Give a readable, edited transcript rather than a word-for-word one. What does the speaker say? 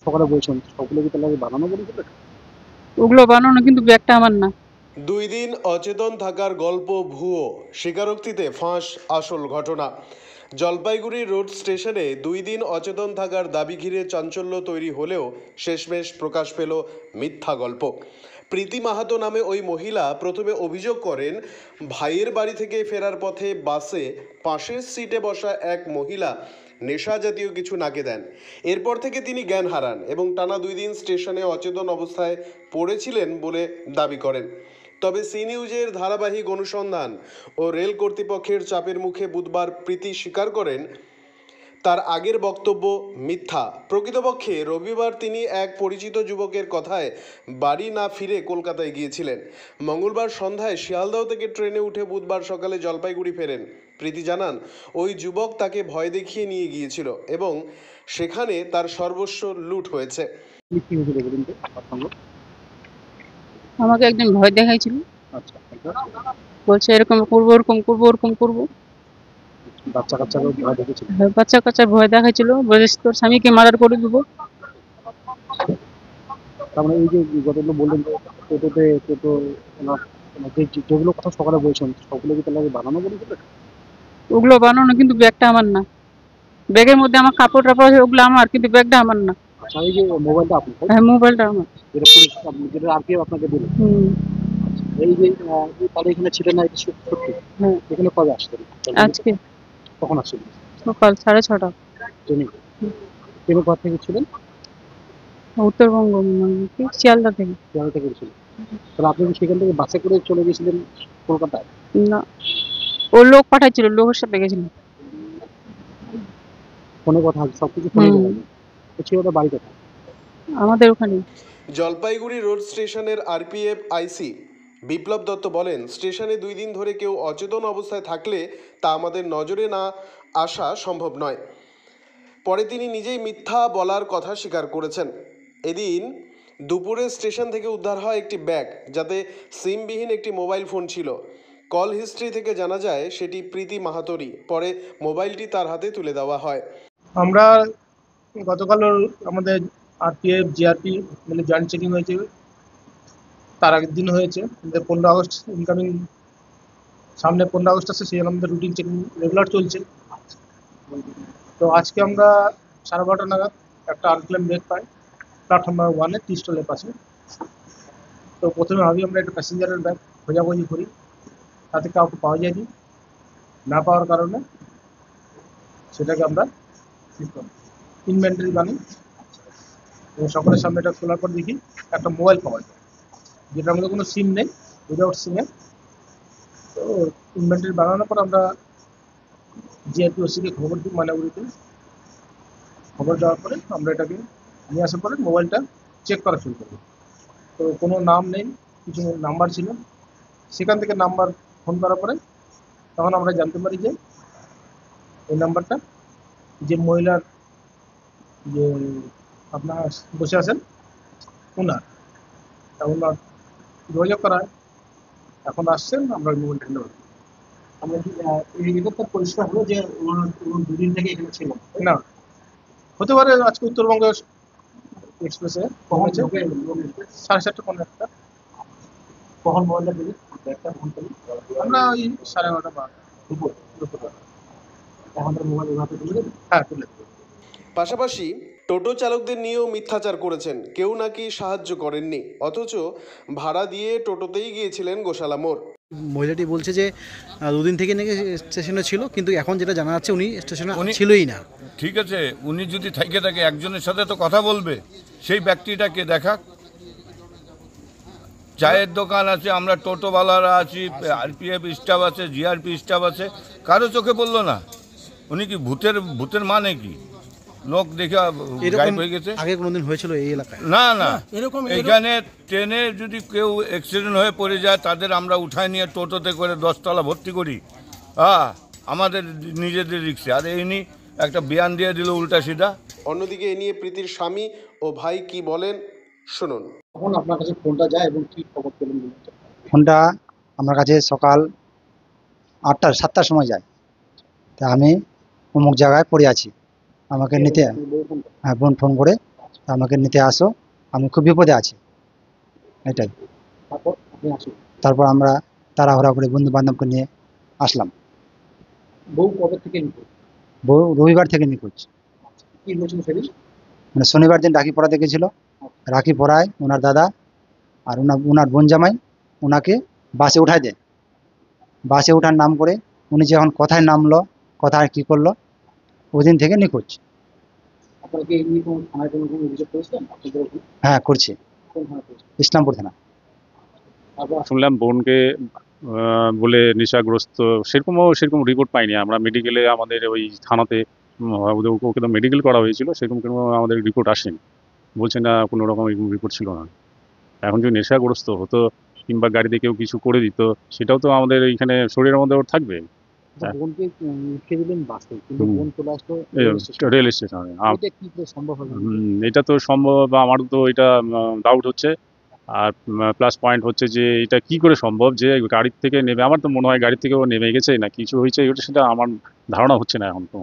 সকালে বলছেন সবগুলো কি তাহলে বানানো বলেছিল? ওগুলো বানানো, কিন্তু ব্যাগটা আমার না। 2 দিন অচেতন থাকার গল্প ভুয়ো, স্বীকারোক্তিতে ফাঁস আসল ঘটনা। জলপাইগুড়ি রোড স্টেশনে 2 দিন অচেতন থাকার দাবি ঘিরে চাঞ্চল্য তৈরি হলেও শেষমেশ প্রকাশ পেল মিথ্যা গল্প। প্রীতি মাহাতো নামে ওই মহিলা প্রথমে অভিযোগ করেন, ভাইয়ের বাড়ি থেকে ফেরার পথে বাসে পাশের সিটে বসা এক মহিলা নেশা জাতীয় কিছু নাকে দেন। এরপর থেকে তিনি জ্ঞান হারান এবং টানা 2 দিন স্টেশনে অচেতন অবস্থায় পড়েছিলেন বলে দাবি করেন। তবে সি নিউজের ধারাবাহিক অনুসন্ধান ও রেল কর্তৃপক্ষের চাপের মুখে বুধবার প্রীতি স্বীকার করেন তার আগের বক্তব্য মিথ্যা। প্রকৃতপক্ষে রবিবার তিনি এক পরিচিত যুবকের কথায় বাড়ি না ফিরে কলকাতায় গিয়েছিলেন। মঙ্গলবার সন্ধ্যায় শিয়ালদহ থেকে ট্রেনে উঠে বুধবার সকালে জলপাইগুড়ি ফেরেন। প্রীতি জানান, ওই যুবক তাকে ভয় দেখিয়ে নিয়ে গিয়েছিল এবং সেখানে তার সর্বস্ব লুট হয়েছে। কি হয়েছিল বলুন তো আপনার সঙ্গে? আমাকে একজন ভয় দেখাইছিল, আচ্ছা, তারপর? বলছে এরকম করবো, ওরকম করবো, ওরকম করবো। বাচ্চা কাচ্চাকেও ভয় দেখেছিল? হ্যাঁ, বাচ্চা কাচ্চার ভয় দেখাইছিল, বলে তোর স্বামীকে মার্ডার করে দেবো। তার মানে এই যে যতগুলো বললেন যে টোটো ওনার যেগুলো কথা সকালে বলছেন সবগুলো কি তাহলে বানানো বলেছিল? ওগুলো বানানো, কিন্তু ব্যাগটা আমার না। ব্যাগের মধ্যে আমার কাপড় টাপড় আছে, ওগুলো আমার, কিন্তু ব্যাগটা আমার না। আচ্ছা, এই যে মোবাইলটা আপনি, তাই তো? হ্যাঁ, মোবাইলটা আমার। যেটা পুলিশ যেটা আরপিএফ আপনাকে দিল। হুম। এই যে তাহলে এখানে ছিলেন না, এটা সত্যি? হ্যাঁ, এখানে কবে আসছেন? আজকে কখন আসছিলেন? সকাল 6:30। ট্রেনে? ট্রেনে কোথা থেকে ছিলেন? উত্তরবঙ্গ, কি শিয়ালদা থেকে। শিয়ালদা থেকে ছিলেন? তাহলে আপনি কি সেখান থেকে বাসে করে চলে গেছিলেন কলকাতায়? না, ও লোক পাঠাইছিল, লোকের সাথে গেছিল। ফোনে কথা হচ্ছে, সবকিছু ফোনে হুম, কথা হচ্ছে। তো ছিল ওটা বাড়ি কোথায়? আমাদের ওখানে। জলপাইগুড়ি রোড স্টেশনের আরপিএফ আইসি বিপ্লব দত্ত বলেন, স্টেশনে 2 দিন ধরে কেউ অচেতন অবস্থায় থাকলে তা আমাদের নজরে না আসা সম্ভব নয়। পরে তিনি নিজেই মিথ্যা বলার কথা স্বীকার করেছেন। এদিন দুপুরে স্টেশন থেকে উদ্ধার হয় একটি ব্যাগ, যাতে সিমবিহীন একটি মোবাইল ফোন ছিল। কল হিস্ট্রি থেকে জানা যায় সেটি প্রীতি মাহাতোরই। পরে মোবাইলটি তার হাতে তুলে দেওয়া হয়। আমরা গতকাল আমাদের আরপিএফ জিআরপি মিলে জয়েন্ট চেকিং হয়েছে, তার আগের দিন হয়েছে আমাদের 15 আগস্ট ইনকামিং, সামনে 15 আগস্ট আছে, সেই জন্য আমাদের রুটিন চেকিং রেগুলার চলছে। তো আজকে আমরা 12:30 নাগাদ একটা আনক্লেম ব্যাগ পাই প্ল্যাটফর্ম নাম্বার 1-এ টি স্টলের পাশে। তো প্রথমে ভাবি আমরা একটা প্যাসেঞ্জারের ব্যাগ খোঁজাখুঁজি করি, তাতে কাউকে পাওয়া যায়নি। না পাওয়ার কারণে সেটাকে আমরা ইনভেন্টারি বানাই এবং সকলের সামনে এটা খোলার পর দেখি একটা মোবাইল পাওয়া যায়, যেটার মধ্যে কোনো সিম নেই, উইদাউট সিমে। তো ইনভেন্টারি বানানোর পর আমরা জিআরপি ওসিকে খবর দিই, মানাগুড়িতে খবর দেওয়ার পরে আমরা এটাকে নিয়ে আসার পরে মোবাইলটা চেক করা শুরু করি। তো কোনো নাম নেই, কিছু নাম্বার ছিল, সেখান থেকে নাম্বার ফোন করার পরে তখন আমরা জানতে পারি যে এই নাম্বারটা যে মহিলার যে আপনার বসে আছেন ওনার, তা ওনার যোগাযোগ করা হয়। এখন আসছেন, আমরা মোবাইলটা হ্যান্ড ওভার করি। আমরা কি এই রিপোর্টটা পরিষ্কার হলো যে ওনার 2 দিন থেকে এখানে ছিল? না, হতে পারে আজকে উত্তরবঙ্গ এক্সপ্রেসে কখন হয়েছে ঢোকে? 7:30-15 কখন মোবাইলটা দিলেন? ব্যাগটা ফোন করি আমরা ওই 11:30 বা দুপুর। দুপুর। এখন তার মোবাইল ওভাবে তুলে দেবেন? হ্যাঁ, তুলে দেবো। পাশাপাশি টোটো চালকদের নিয়েও মিথ্যাচার করেছেন, কেউ নাকি সাহায্য করেননি, অথচ ভাড়া দিয়ে টোটোতেই গিয়েছিলেন গোশালা মোড়। মহিলাটি বলছে যে 2 দিন থেকে নাকি স্টেশনে ছিল, কিন্তু এখন যেটা জানা যাচ্ছে উনি স্টেশনে ছিলই না। ঠিক আছে, উনি যদি থেকে থাকে একজনের সাথে তো কথা বলবে, সেই ব্যক্তিটাকে দেখাক। চায়ের দোকান আছে, আমরা টোটোওয়ালারা আছি, আরপিএফ স্টাফ আছে, জিআরপি স্টাফ আছে, কারো চোখে পড়লো না। উনি কি ভূতের মানে কি? লোক দেখে গায়েব হয়ে গেছে। আগে কোনোদিন হয়েছিল এই এলাকায়? না না, এখানে ট্রেনে যদি কেউ অ্যাক্সিডেন্ট হয়ে পড়ে যায়, তাদের আমরা উঠায় নিয়ে টোটোতে করে 10 তলা ভর্তি করি, আমাদের নিজেদের রিক্সে। আর ইনি একটা বিয়ান দিয়ে দিল উল্টা সিধা। অন্যদিকে এ নিয়ে প্রীতির স্বামী ও ভাই কি বলেন শুনুন। কখন আপনার কাছে ফোনটা যায় এবং কি খবর পেলেন বলুন তো? ফোনটা আমার কাছে সকাল 7টার সময় যায়। তা আমি অমুক জায়গায় পড়ে আছি, আমাকে নিতে। বউ ফোন করে? হ্যাঁ, বোন ফোন করে আমাকে নিতে আসো, আমি খুব বিপদে আছি, এটাই। তারপর আপনি আসুন। তারপর আমরা তাড়াহুড়া করে বন্ধু বান্ধবকে নিয়ে আসলাম। বউ কবে থেকে নিখোঁজ? বউ রবিবার থেকে নিখোঁজ। কি হয়েছিল সেদিন? মানে শনিবার দিন রাখি পড়াতে গেছিল, রাখি পড়ায় ওনার দাদা আর ওনার বোন জামাই ওনাকে বাসে উঠায় দেয়। বাসে ওঠার নাম করে উনি যখন কোথায় নামলো, কোথায় কী করলো, ওই দিন থেকে নিখোঁজ। আপনারা কি এই নিয়ে কোনো থানায় কোনো অভিযোগ করেছিলেন আপনাদের উপর? হ্যাঁ, করছি, কোন থানায় করেছেন? ইসলামপুর থানা। তারপর শুনলাম বোনকে বলে নেশাগ্রস্ত, সেরকম রিপোর্ট পাইনি আমরা। মেডিকেলে আমাদের ওই থানাতে ওকে তো মেডিকেল করা হয়েছিল, সেরকম কোনো আমাদের রিপোর্ট আসেনি। বলছে না কোনো রকম রিপোর্ট ছিল না। এখন যদি নেশাগ্রস্ত হতো কিংবা গাড়িতে কেউ কিছু করে দিত, সেটাও তো আমাদের এইখানে শরীরের মধ্যে ওর থাকবে। হ্যাঁ। বোনকে উঠিয়ে দিলেন বাসে, কিন্তু হুম। বোন চলে আসলো রেল স্টেশনে। রেল স্টেশনে এটা কি করে সম্ভব হবে? এটা তো সম্ভব, আমার তো এটা ডাউট হচ্ছে। আর প্লাস পয়েন্ট হচ্ছে যে এটা কি করে সম্ভব যে গাড়ির থেকে নেমে, আমার তো মনে হয় গাড়ি থেকে ও নেমে গেছে না কিছু হয়েছে, সেটা আমার ধারণা হচ্ছে না এখন তো।